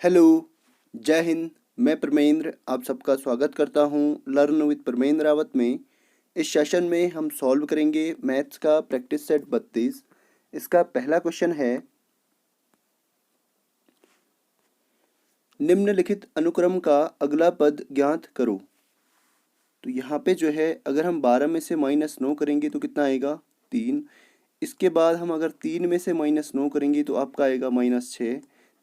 Hello, जय हिंद। मैं परमेंद्र आप सबका स्वागत करता हूँ लर्न विद परमेंद्र रावत में। इस सेशन में हम सॉल्व करेंगे मैथ्स का प्रैक्टिस सेट 32। इसका पहला क्वेश्चन है, निम्नलिखित अनुक्रम का अगला पद ज्ञात करो। तो यहाँ पे जो है अगर हम 12 में से -9 करेंगे तो कितना आएगा 3। इसके बाद हम अगर 3 में से -9 करेंगे तो आपका आएगा -6।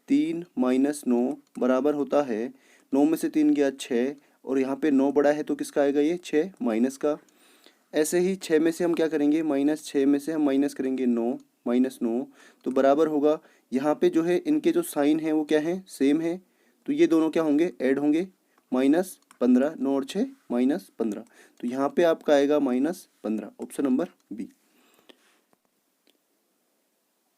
3 -9 बराबर होता है 9 में से 3 गया 6, और यहाँ पे 9 बड़ा है तो किसका आएगा ये 6 माइनस का। ऐसे ही 6 में से हम क्या करेंगे -6 में से हम माइनस करेंगे 9, -9 तो बराबर होगा। यहाँ पे जो है इनके जो साइन हैं वो क्या हैं सेम है, तो ये दोनों क्या होंगे ऐड होंगे। -15, 9 और 6 -15, तो यहाँ पे आपका आएगा -15, ऑप्शन नंबर बी।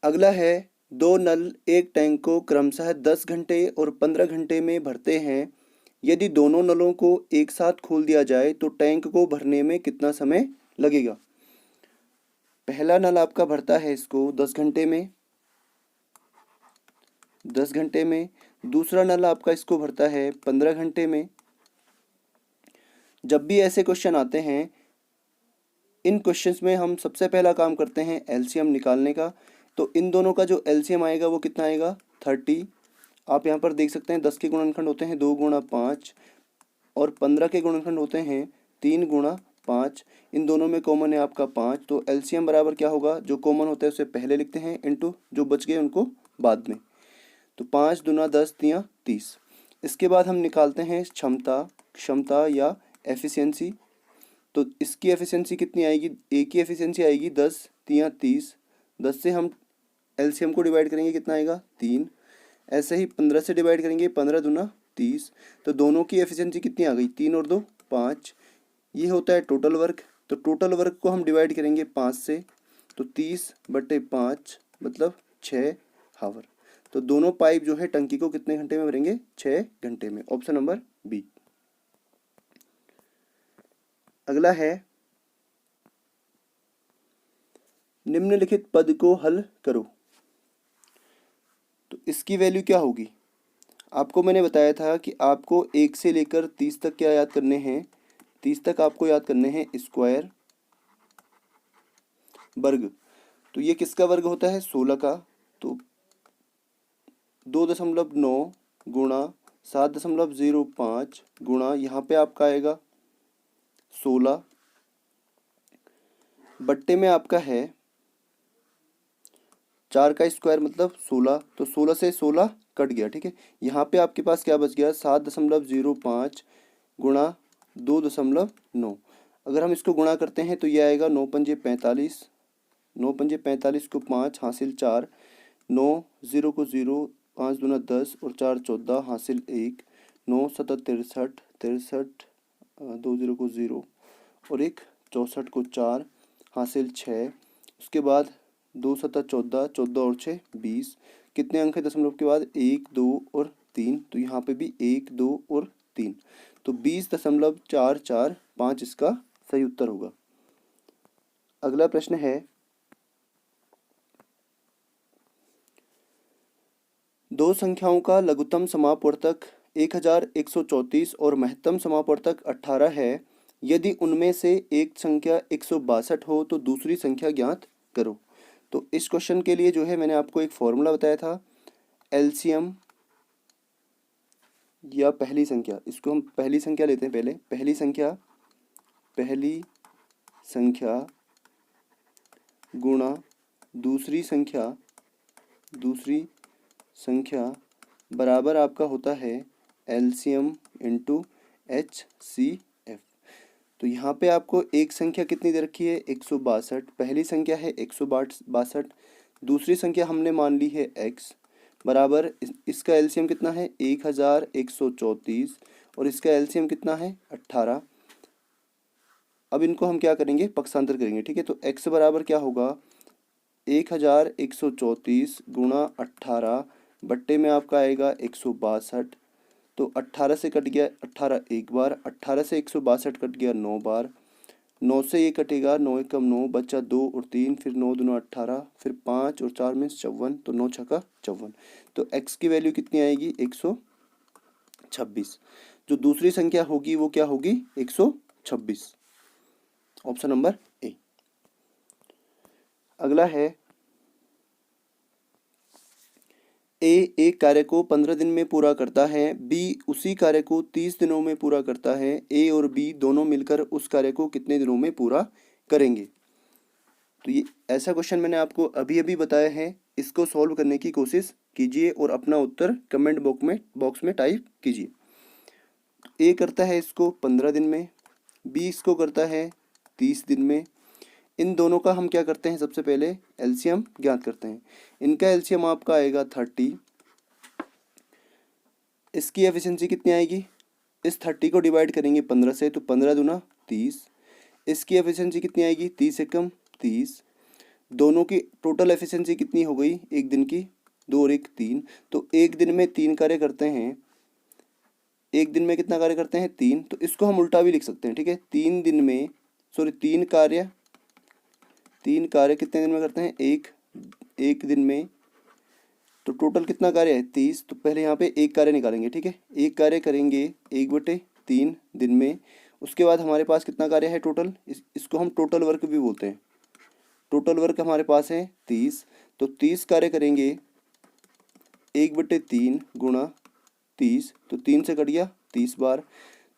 अगला है, दो नल एक टैंक को क्रमशः 10 घंटे और 15 घंटे में भरते हैं। यदि दोनों नलों को एक साथ खोल दिया जाए तो टैंक को भरने में कितना समय लगेगा। पहला नल आपका भरता है इसको 10 घंटे में, 10 घंटे में। दूसरा नल आपका इसको भरता है 15 घंटे में। जब भी ऐसे क्वेश्चन आते हैं, इन क्वेश्चंस में हम सबसे पहला काम करते हैं एलसीएम निकालने का। तो इन दोनों का जो एलसीएम आएगा वो कितना आएगा 30। आप यहाँ पर देख सकते हैं 10 के गुणनखंड होते हैं 2 गुणा 5, और 15 के गुणनखंड होते हैं 3 गुणा 5। इन दोनों में कॉमन है आपका 5, तो एलसीएम बराबर क्या होगा, जो कॉमन होता है उसे पहले लिखते हैं इनटू जो बच गए उनको बाद में। तो 5 दूना 10 तियाँ 30। इसके बाद हम निकालते हैं क्षमता, क्षमता या एफिशिएंसी। तो इसकी एफिशिएंसी कितनी आएगी, ए की एफिशिएंसी आएगी 10 तियाँ 30। 10 से हम एलसीएम को डिवाइड करेंगे कितना आएगा 3। ऐसे ही 15 से डिवाइड करेंगे 15 दूना 30। तो दोनों की एफिशिएंसी कितनी आ गई 3 और 2 5। ये होता है टोटल वर्क। तो टोटल वर्क को हम डिवाइड करेंगे 5 से, तो 30/5 मतलब 6 हावर। तो दोनों पाइप जो है टंकी को कितने घंटे में भरेंगे 6 घंटे में, ऑप्शन नंबर बी। अगला है, निम्नलिखित पद को हल करो। तो इसकी वैल्यू क्या होगी, आपको मैंने बताया था कि आपको 1 से लेकर 30 तक क्या याद करने हैं, 30 तक आपको याद करने हैं स्क्वायर, वर्ग। तो ये किसका वर्ग होता है 16 का। तो 2.9 गुणा 7.05 गुणा यहाँ पे आपका आएगा 16, बट्टे में आपका है 4 का स्क्वायर मतलब 16। तो 16 से 16 कट गया, ठीक है। यहाँ पे आपके पास क्या बच गया 7.05 गुणा 2.9। अगर हम इसको गुणा करते हैं तो ये आएगा 9 पंजे 45, 9 पंजे 45 को 5 हासिल 4, 9 0 को 0, 5 दूना 10 और 4 14 हासिल 1, 9 7 63, 63 2 0 को 0 और 1 64 को 4 हासिल 6। उसके बाद 2 7 14, 14 और 6 20। कितने अंक है दशमलव के बाद 1 2 और 3, तो यहाँ पे भी 1 2 और 3, तो 20.445 इसका सही उत्तर होगा। अगला प्रश्न है, दो संख्याओं का लघुत्तम समापवर्तक 1134 और महत्तम समापवर्तक 18 है। यदि उनमें से एक संख्या 162 हो तो दूसरी संख्या ज्ञात करो। तो इस क्वेश्चन के लिए जो है मैंने आपको एक फॉर्मूला बताया था, एलसीएम या पहली संख्या, इसको हम पहली संख्या लेते हैं पहले। पहली संख्या गुणा दूसरी संख्या बराबर आपका होता है एलसीएम इंटू HCF। तो यहाँ पे आपको एक संख्या कितनी दे रखी है 162, पहली संख्या है 162, दूसरी संख्या हमने मान ली है x, बराबर इसका एलसीएम कितना है 1134 और इसका एलसीएम कितना है 18। अब इनको हम क्या करेंगे पक्षांतर करेंगे, ठीक है। तो x बराबर क्या होगा 1134 गुणा 18 बट्टे में आपका आएगा 162। तो 18 से कट गया 18 एक बार, 18 से 162 कट गया 9 बार, 9 से ये कटेगा, 9 एकम 9, बचा 2 और 3, फिर 9 दूना 18, फिर 5 और 4 में 54, तो 9 छक्का 54। तो x की वैल्यू कितनी आएगी? 126। जो दूसरी संख्या होगी वो क्या होगी? 126। Option number A. अगला है ए एक कार्य को 15 दिन में पूरा करता है, बी उसी कार्य को 30 दिनों में पूरा करता है, ए और बी दोनों मिलकर उस कार्य को कितने दिनों में पूरा करेंगे? तो ये ऐसा क्वेश्चन मैंने आपको अभी अभी बताया है। इसको सॉल्व करने की कोशिश कीजिए और अपना उत्तर कमेंट बॉक्स में टाइप कीजिए। ए करता है इसको 15 दिन में, बी इसको करता है 30 दिन में। इन दोनों का हम क्या करते हैं? सबसे पहले एलसीएम ज्ञात करते हैं। इनका एलसीएम आपका आएगा 30। इसकी एफिशिएंसी कितनी आएगी? इस 30 को डिवाइड करेंगे 15 से, तो 15 दूना 30। इसकी एफिशिएंसी कितनी आएगी? 30 एकम 30। दोनों की टोटल एफिशिएंसी कितनी हो गई एक दिन की? 2 और 1 3। तो एक दिन में 3 कार्य करते हैं। एक दिन में कितना कार्य करते हैं? 3। तो इसको हम उल्टा भी लिख सकते हैं, ठीक है। 3 दिन में, सॉरी 3 कार्य कितने दिन में करते हैं? एक दिन में। तो टोटल कितना कार्य है? 30। तो पहले यहाँ पे एक कार्य निकालेंगे, ठीक है। एक कार्य करेंगे 1/3 दिन में। उसके बाद हमारे पास कितना कार्य है टोटल? इसको हम टोटल वर्क भी बोलते हैं। टोटल वर्क हमारे पास है 30। तो 30 कार्य करेंगे 1/3 गुणा 30, तो 3 से कट गया 30 बार।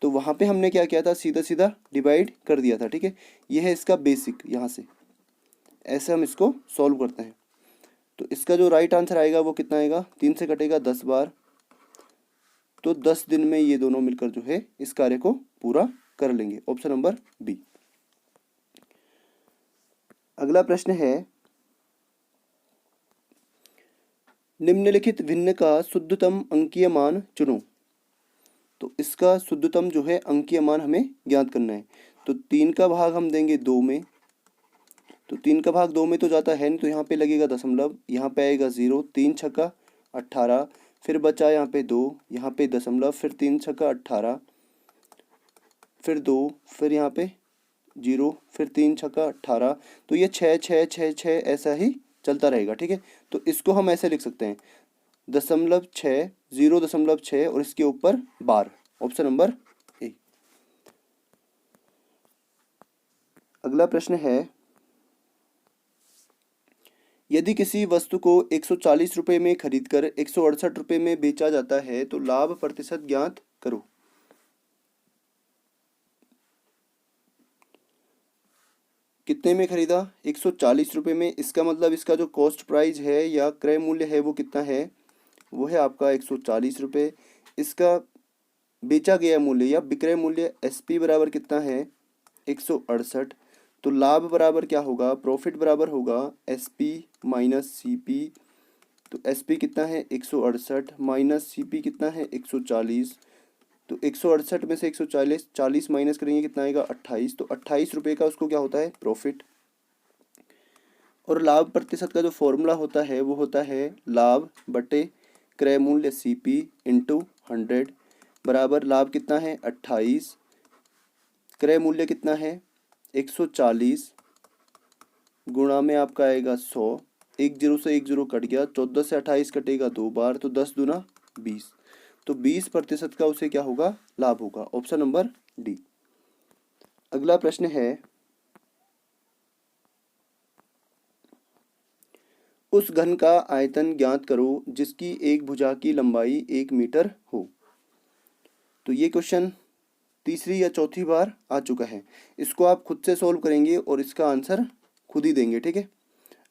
तो वहाँ पे हमने क्या किया था? सीधा सीधा डिवाइड कर दिया था, ठीक है। यह है इसका बेसिक। यहाँ से ऐसे हम इसको सॉल्व करते हैं। तो इसका जो राइट आंसर आएगा वो कितना आएगा? 3 से कटेगा 10 बार, तो 10 दिन में ये दोनों मिलकर जो है इस कार्य को पूरा कर लेंगे। Option number B. अगला प्रश्न है, निम्नलिखित भिन्न का शुद्धतम अंकीय मान चुनो। तो इसका शुद्धतम जो है अंकीय मान हमें ज्ञात करना है। तो 3 का भाग हम देंगे 2 में, तो 3 का भाग 2 में तो जाता है नहीं, तो यहाँ पे लगेगा दशमलव, यहाँ पे आएगा 0, 3 छक्का 18, फिर बचा यहाँ पे 2, यहाँ पे दशमलव, फिर 3 छक्का 18, फिर 2, फिर यहाँ पे 0, फिर 3 छक्का 18। तो ये 6 6 6 6 ऐसा ही चलता रहेगा, ठीक है। तो इसको हम ऐसे लिख सकते हैं 0.6, 0.6 और इसके ऊपर बार। Option number A. अगला प्रश्न है, यदि किसी वस्तु को 140 रुपये में खरीदकर 168 रुपये में बेचा जाता है तो लाभ प्रतिशत ज्ञात करो। कितने में खरीदा? 140 रुपये में। इसका मतलब इसका जो कॉस्ट प्राइस है या क्रय मूल्य है वो कितना है? वो है आपका 140 रुपये। इसका बेचा गया मूल्य या विक्रय मूल्य एसपी बराबर कितना है? 168। तो लाभ बराबर क्या होगा? प्रॉफिट बराबर होगा एसपी माइनस सीपी। तो एसपी कितना है? 168 माइनस सीपी कितना है? 140। तो 168 में से 140 माइनस करेंगे कितना आएगा? 28। तो 28 रुपये का उसको क्या होता है? प्रॉफिट। और लाभ प्रतिशत का जो फॉर्मूला होता है वो होता है लाभ बटे क्रय मूल्य सीपी इंटू 100 बराबर लाभ कितना है? 28, क्रय मूल्य कितना है? 140 गुणा में आपका आएगा 100, 1 0 से 1 0 कट गया, 14 से 28 कटेगा 2 बार, तो 10 दूना 20। तो 20% का उसे क्या होगा? लाभ होगा। Option number D. अगला प्रश्न है, उस घन का आयतन ज्ञात करो जिसकी एक भुजा की लंबाई 1 मीटर हो। तो ये क्वेश्चन तीसरी या चौथी बार आ चुका है। इसको आप खुद से सॉल्व करेंगे और इसका आंसर खुद ही देंगे, ठीक है।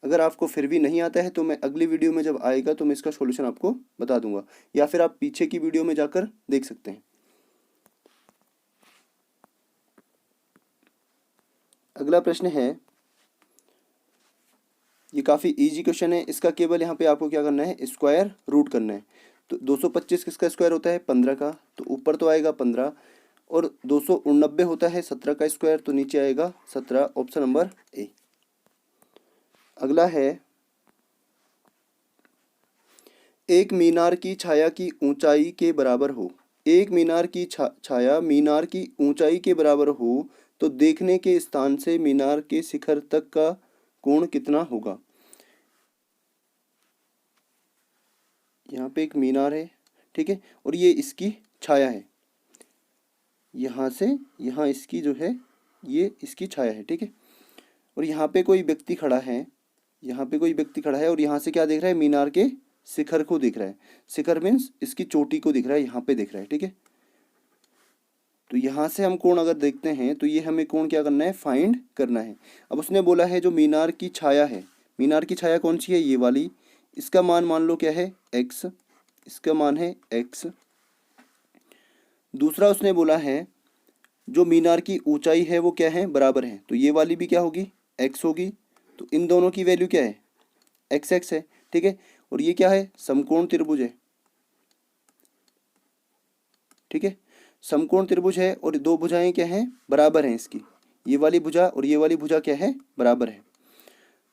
अगर आपको फिर भी नहीं आता है तो मैं अगली वीडियो में जब आएगा तो मैं इसका सॉल्यूशन आपको बता दूंगा, या फिर आप पीछे की वीडियो में जाकर देख सकते हैं। अगला प्रश्न है, ये काफ़ी इजी क्वेश्चन है। इसका केवल यहाँ पे आपको क्या करना है? स्क्वायर रूट करना है। तो 225 किसका स्क्वायर होता है? 15 का, तो ऊपर तो आएगा 15, और 289 होता है 17 का स्क्वायर, तो नीचे आएगा 17। Option number A. अगला है, एक मीनार की छाया की ऊंचाई के बराबर हो। एक मीनार की छाया मीनार की ऊंचाई के बराबर हो तो देखने के स्थान से मीनार के शिखर तक का कोण कितना होगा। यहाँ पे एक मीनार है, ठीक है, और ये इसकी छाया है। यहाँ से यहाँ इसकी जो है ये इसकी छाया है, ठीक है। और यहाँ पे कोई व्यक्ति खड़ा है, यहाँ पे कोई व्यक्ति खड़ा है और यहाँ से क्या देख रहा है, मीनार के शिखर को देख रहा है। शिखर मीन्स इसकी चोटी को दिख रहा है, यहाँ पे देख रहा है, ठीक है। तो यहाँ से हम कोण अगर देखते हैं तो ये हमें कोण क्या करना है, फाइंड करना है। अब उसने बोला है जो मीनार की छाया है, मीनार की छाया कौन सी है, ये वाली, इसका मान लो क्या है, x, इसका मान है x। दूसरा उसने बोला है जो मीनार की ऊंचाई है वो क्या है, बराबर है, तो ये वाली भी क्या होगी, x होगी। तो इन दोनों की वैल्यू क्या है, x है, ठीक है। और ये क्या है, समकोण त्रिभुज है, ठीक है। समकोण त्रिभुज है और दो भुजाएं क्या हैं, बराबर हैं इसकी, ये वाली भुजा और ये वाली भुजा क्या है, बराबर है।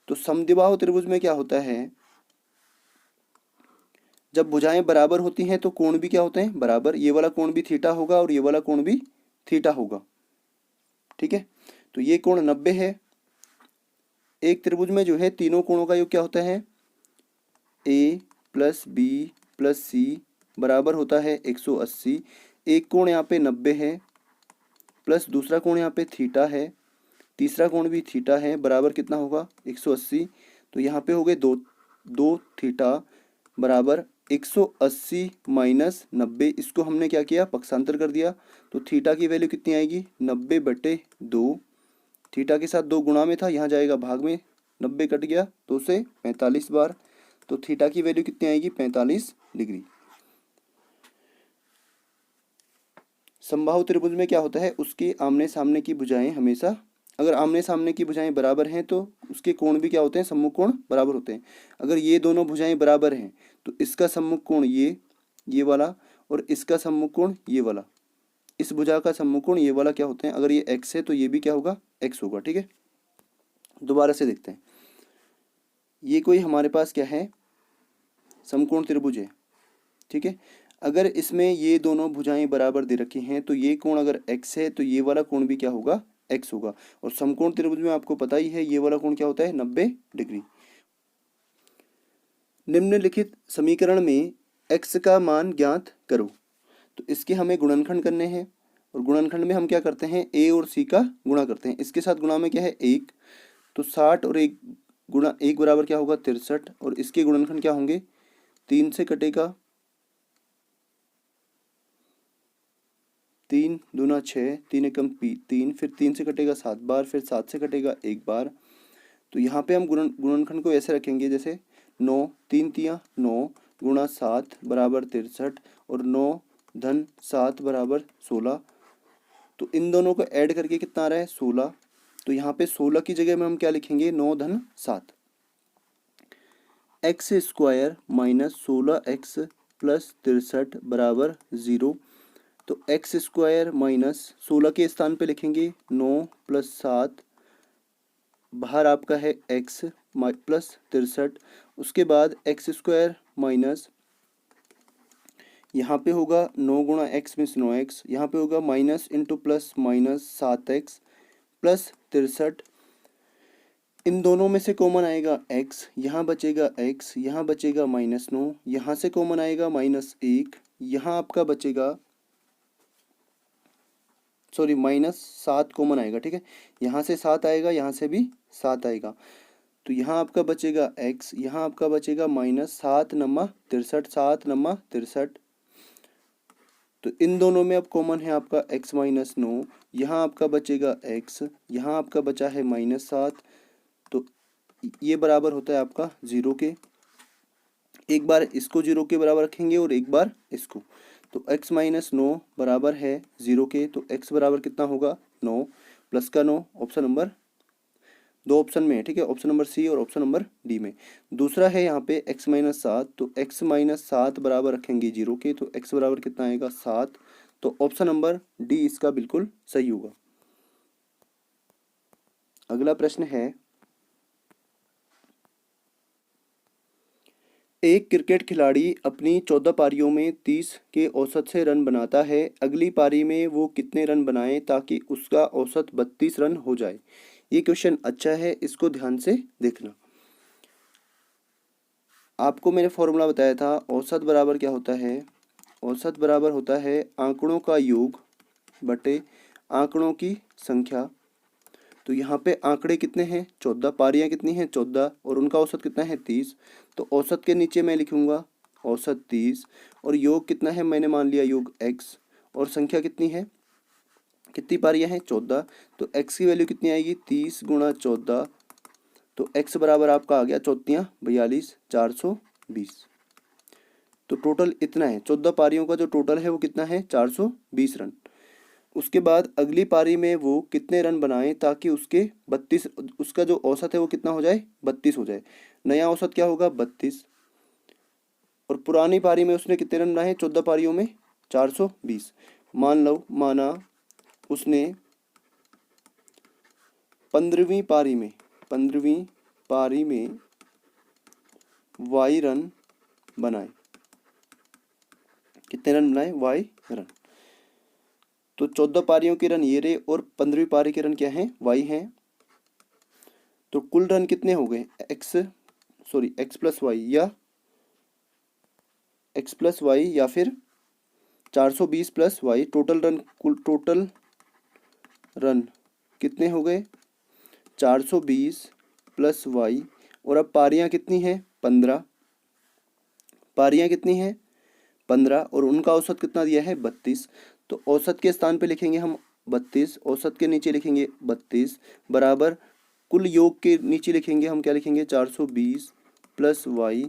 तो समद्विबाहु त्रिभुज में क्या होता है, जब भुजाएं बराबर होती हैं तो कोण भी क्या होते हैं, बराबर। ये वाला कोण भी थीटा होगा और ये वाला कोण भी थीटा होगा, ठीक है। तो ये कोण 90 है। एक त्रिभुज में जो है तीनों कोणों का योग क्या होता है, a प्लस बी प्लस सी बराबर होता है 180। एक कोण यहाँ पे 90 है प्लस दूसरा कोण यहाँ पे थीटा है, तीसरा कोण भी थीटा है, बराबर कितना होगा, 180। तो यहाँ पे हो गए दो थीटा बराबर 180 माइनस 90। इसको हमने क्या किया, पक्षांतर कर दिया। तो थीटा की वैल्यू कितनी आएगी, 90/2। थीटा के साथ 2 गुणा में था, यहाँ जाएगा भाग में, 90 कट गया 2 से 45 बार। तो थीटा की वैल्यू कितनी आएगी, 45 डिग्री। समबाहु त्रिभुज में क्या होता है, उसके आमने सामने की भुजाएं हमेशा, अगर आमने सामने की भुजाएं बराबर हैं तो उसके कोण भी क्या होते हैं, सम्मुख कोण बराबर होते हैं। अगर ये दोनों भुजाएं बराबर हैं तो इसका सम्मुख कोण ये वाला और इसका सम्मुख कोण ये वाला, इस भुजा का सम्मुख कोण ये वाला क्या होते हैं, अगर ये x है तो ये भी क्या होगा, x होगा, ठीक है। दोबारा से देखते हैं, ये कोई हमारे पास क्या है, समकोण त्रिभुज है, ठीक है। अगर इसमें ये दोनों भुजाएं बराबर दे रखी हैं तो ये कोण अगर x है तो ये वाला कोण भी क्या होगा, x होगा। और समकोण त्रिभुज में आपको पता ही है ये वाला कोण क्या होता है, 90 डिग्री। निम्नलिखित समीकरण में x का मान ज्ञात करो। तो इसके हमें गुणनखंड करने हैं और गुणनखंड में हम क्या करते हैं, a और c का गुणा करते हैं। इसके साथ गुणा में क्या है, 1, तो 60 और 1 गुणा 1 बराबर क्या होगा, 63। और इसके गुणनखंड क्या होंगे, 3 से कटेगा 3 दूना 6, 3 एकम 3, फिर 3 से कटेगा 7 बार, फिर 7 से कटेगा 1 बार। तो यहाँ पे हम गुणनखंड को ऐसे रखेंगे जैसे 9 3 तियाँ 9 गुणा 7 बराबर 63 और 9 धन 7 बराबर 16। तो इन दोनों को ऐड करके कितना आ रहा है, 16। तो यहाँ पे 16 की जगह में हम क्या लिखेंगे, 9 धन 7। X square minus 16x plus 63 बराबर 0। तो एक्स स्क्वायर माइनस 16 के स्थान पे लिखेंगे 9 प्लस 7, बाहर आपका है x प्लस 63। उसके बाद एक्स स्क्वायर माइनस, यहाँ पे होगा 9 गुणा x मीन्स 9x, यहाँ पे होगा minus into plus minus 7x plus 63। इन दोनों में से कॉमन आएगा x, यहाँ बचेगा x, यहाँ बचेगा -9, यहाँ से कॉमन आएगा -1, यहाँ आपका बचेगा सॉरी -7 कॉमन आएगा, ठीक है। यहाँ से 7 आएगा, यहाँ से भी 7 आएगा। तो यहाँ आपका बचेगा x, यहाँ आपका बचेगा -7 नमा 63, 7 नमा 63। तो इन दोनों में अब कॉमन है आपका x -9, यहाँ आपका बचेगा x, यहाँ आपका बचा है -7। तो ये बराबर होता है आपका 0 के। एक बार इसको 0 के बराबर रखेंगे और एक बार इसको, तो x -9 बराबर है 0 के। तो x बराबर कितना होगा, 9 प्लस का 9, ऑप्शन नंबर 2 ऑप्शन में है, ठीक है, ऑप्शन नंबर सी और ऑप्शन नंबर डी में। दूसरा है यहाँ पे x -7, तो x -7 बराबर रखेंगे 0 के, तो x बराबर कितना आएगा, 7। तो ऑप्शन नंबर डी इसका बिल्कुल सही होगा। अगला प्रश्न है, एक क्रिकेट खिलाड़ी अपनी 14 पारियों में 30 के औसत से रन बनाता है। अगली पारी में वो कितने रन बनाए ताकि उसका औसत 32 रन हो जाए। ये क्वेश्चन अच्छा है, इसको ध्यान से देखना। आपको मैंने फॉर्मूला बताया था, औसत बराबर क्या होता है? औसत बराबर होता है आंकड़ों का योग बटे आंकड़ों की संख्या। तो यहाँ पे आंकड़े कितने हैं? 14, पारियाँ कितनी हैं? 14, और उनका औसत कितना है? 30। तो औसत के नीचे मैं लिखूंगा औसत 30, और योग कितना है? मैंने मान लिया योग x, और संख्या कितनी है? कितनी पारियाँ हैं? 14। तो x की वैल्यू कितनी आएगी? 30 गुणा 14। तो x बराबर आपका आ गया 14 42 420। तो टोटल इतना है, 14 पारियों का जो टोटल है वो कितना है? 420 रन। उसके बाद अगली पारी में वो कितने रन बनाए ताकि उसके 32, उसका जो औसत है वो कितना हो जाए? 32 हो जाए। नया औसत क्या होगा? 32। और पुरानी पारी में उसने कितने रन बनाए? 14 पारियों में 420। माना उसने 15वीं पारी में वाई रन बनाए। कितने रन बनाए? Y run. तो 14 पारियों के रन ये रहे, और 15वीं पारी के रन क्या हैं? वाई हैं। तो कुल रन कितने हो गए? एक्स प्लस वाई, या फिर 420 प्लस वाई। टोटल रन कितने हो गए? 420 प्लस वाई। और अब पारियां कितनी हैं? 15। पारियां कितनी हैं? 15, और उनका औसत कितना दिया है? 32। तो औसत के स्थान पे लिखेंगे हम 32, औसत के नीचे लिखेंगे 32, बराबर कुल योग के नीचे लिखेंगे हम, क्या लिखेंगे? 420 प्लस वाई,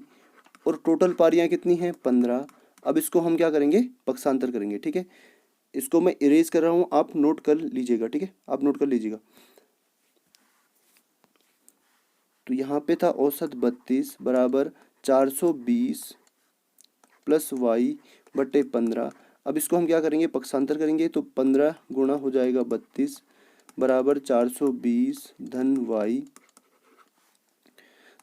और टोटल पारियां कितनी हैं? 15। अब इसको हम क्या करेंगे? पक्षांतर करेंगे, ठीक है। इसको मैं इरेज कर रहा हूँ, आप नोट कर लीजिएगा, ठीक है, आप नोट कर लीजिएगा। तो यहाँ पे था औसत 32 बराबर 420 प्लस वाई बटे 15। अब इसको हम क्या करेंगे? पक्षांतर करेंगे। तो 15 गुणा हो जाएगा 32 बराबर 420 धन वाई।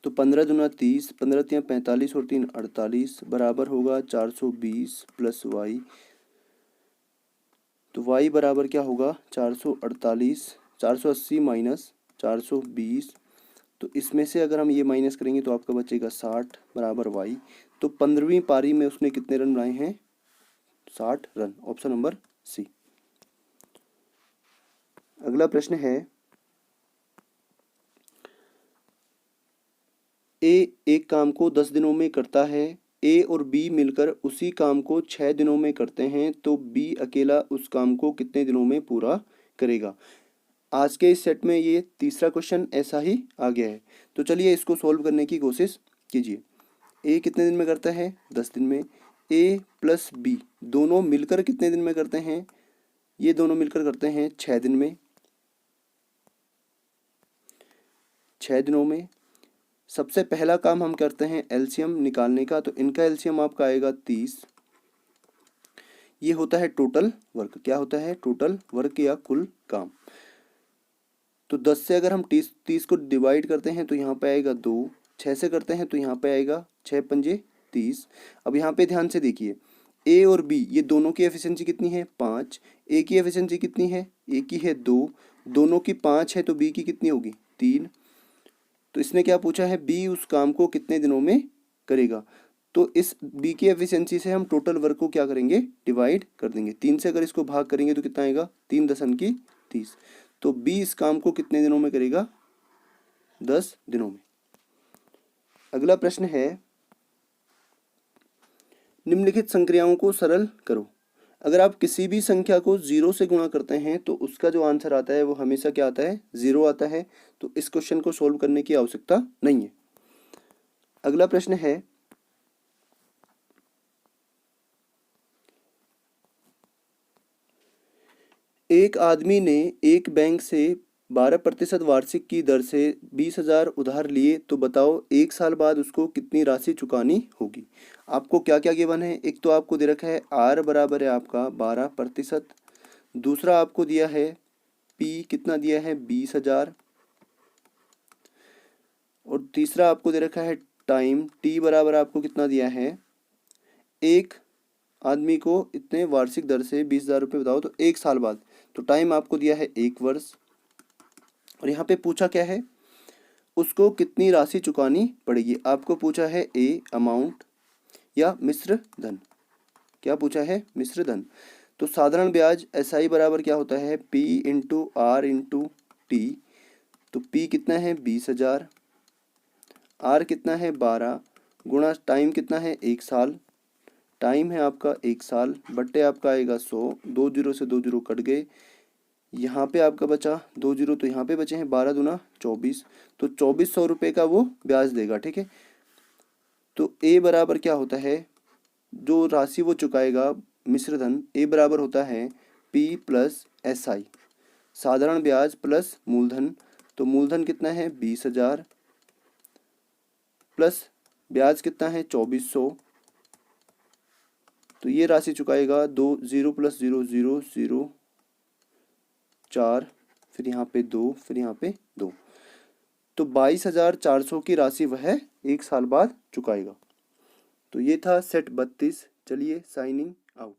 तो 15 दूना 30, 15 तियाँ 45 और 3 48 बराबर होगा 420 प्लस वाई। तो y बराबर क्या होगा? 448, 480 माइनस 420। तो इसमें से अगर हम ये माइनस करेंगे तो आपका बचेगा 60 बराबर y। तो 15वीं पारी में उसने कितने रन बनाए हैं? 60 रन। Option number C. अगला प्रश्न है, ए एक काम को 10 दिनों में करता है। ए और बी मिलकर उसी काम को 6 दिनों में करते हैं, तो बी अकेला उस काम को कितने दिनों में पूरा करेगा? आज के इस सेट में ये तीसरा क्वेश्चन ऐसा ही आ गया है। तो चलिए इसको सॉल्व करने की कोशिश कीजिए। ए कितने दिन में करता है? 10 दिन में। ए प्लस बी दोनों मिलकर कितने दिन में करते हैं? ये दोनों मिलकर करते हैं 6 दिन में। 6 दिनों में सबसे पहला काम हम करते हैं एलसीएम निकालने का। तो इनका एलसीएम आपका आएगा 30। ये होता है टोटल वर्क। क्या होता है? टोटल वर्क या कुल काम। तो 10 से अगर हम 30 को डिवाइड करते हैं तो यहाँ पे आएगा 2। 6 से करते हैं तो यहाँ पे आएगा 6 पंजे 30। अब यहाँ पे ध्यान से देखिए, ए और बी ये दोनों की एफिशिएंसी कितनी है? 5। ए की एफिशिएंसी कितनी है? ए की है 2। दोनों की 5 है तो बी की कितनी होगी? 3। तो इसने क्या पूछा है? बी उस काम को कितने दिनों में करेगा। तो इस बी की एफिशिएंसी से हम टोटल वर्क को क्या करेंगे? डिवाइड कर देंगे। 3 से अगर इसको भाग करेंगे तो कितना आएगा? 3 दशम की 30। तो बी इस काम को कितने दिनों में करेगा? 10 दिनों में। अगला प्रश्न है, निम्नलिखित संक्रियाओं को सरल करो। अगर आप किसी भी संख्या को 0 से गुणा करते हैं तो उसका जो आंसर आता है वो हमेशा क्या आता है? 0 आता है। तो इस क्वेश्चन को सोल्व करने की आवश्यकता नहीं है। अगला प्रश्न है, एक आदमी ने एक बैंक से 12% वार्षिक की दर से 20,000 उधार लिए, तो बताओ एक साल बाद उसको कितनी राशि चुकानी होगी। आपको क्या क्या गिवन है? एक तो आपको दे रखा है आर बराबर है आपका 12%। दूसरा आपको दिया है पी कितना दिया है? 20,000। और तीसरा आपको दे रखा है टाइम टी बराबर आपको कितना दिया है, एक आदमी को इतने वार्षिक दर से 20,000 रुपये बताओ तो 1 साल बाद, तो टाइम आपको दिया है 1 वर्ष। और यहाँ पे पूछा क्या है, उसको कितनी राशि चुकानी पड़ेगी। आपको पूछा है ए अमाउंट या मिश्र धन। क्या पूछा है, मिश्र धन। तो साधारण ब्याज एसआई बराबर क्या होता है, P into R into T. तो पी कितना है 20,000, आर कितना है 12, गुणा टाइम कितना है 1 साल, टाइम है आपका 1 साल, बट्टे आपका आएगा 100, 2 जीरो से 2 जीरो कट गए, यहाँ पे आपका बचा 2 जीरो, तो यहाँ पे बचे हैं 12 दूना 24, तो 2400 रुपये का वो ब्याज देगा। ठीक है, तो ए बराबर क्या होता है, जो राशि वो चुकाएगा मिश्रधन, ए बराबर होता है पी प्लस एस आई, साधारण ब्याज प्लस मूलधन। तो मूलधन कितना है 20,000 प्लस ब्याज कितना है 2400, तो ये राशि चुकाएगा 2 0 प्लस 0 0 0 4, फिर यहाँ पे 2, फिर यहाँ पे 2, तो 22,400 की राशि वह 1 साल बाद चुकाएगा। तो ये था सेट 32। चलिए साइनिंग आउट।